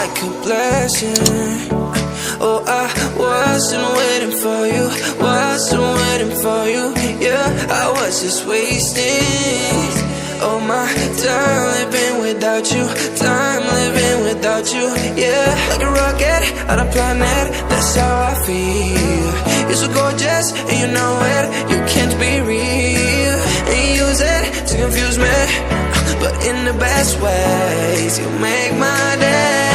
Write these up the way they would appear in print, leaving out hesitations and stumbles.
like a blessing. Oh, I wasn't waiting for you, wasn't waiting for you. Yeah, I was just wasting all my time living without you, time living without you. Yeah, like a rocket on a planet, that's how I feel. You're so gorgeous and you know it, you can't be real. And you use it to confuse me, but in the best ways. You make my day.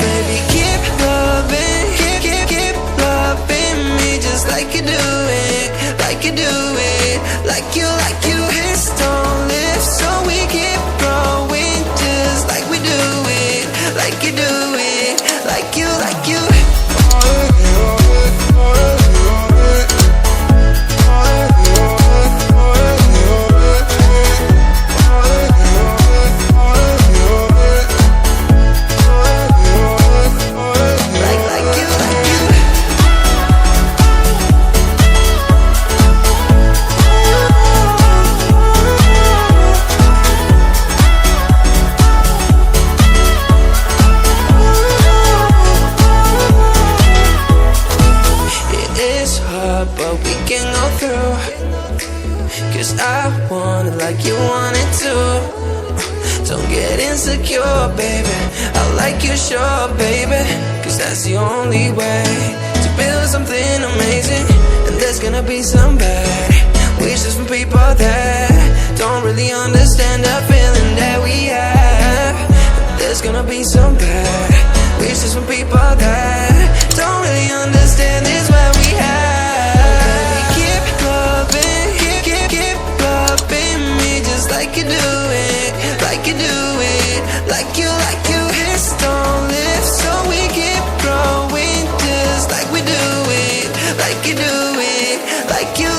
Baby, keep loving, keep loving me just like you do it, like you do it, like you. Hips don't lift, so we keep growing just like we do it, like you do it, like you. But we can go through, 'cause I want it like you want it too. Don't get insecure, baby, I like you sure, baby, 'cause that's the only way to build something amazing. And there's gonna be some bad wishes from people that don't really understand the feeling that we have. There's gonna be some bad wishes from people that don't really understand this what we have. Like you do it, like you do it, like you. Hips don't lift, so we keep growing just like we do it, like you do it, like you.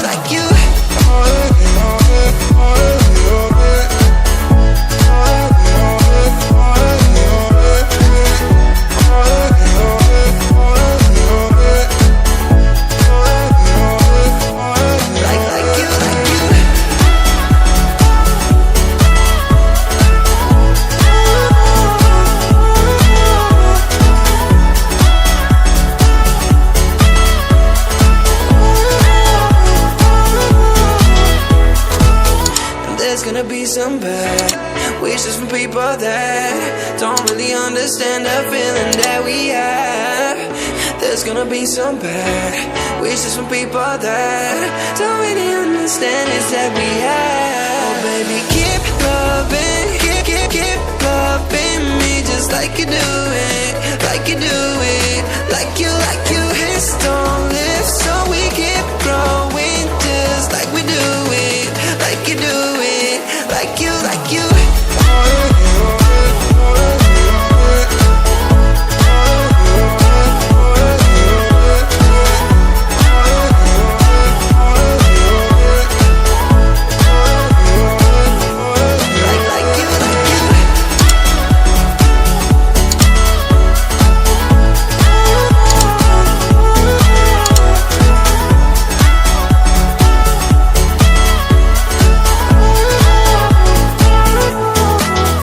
There's gonna be some bad wishes from people that don't really understand the feeling that we have. There's gonna be some bad wishes from people that don't really understand this that we have. Oh baby, keep loving, keep loving me just like you do it, like you do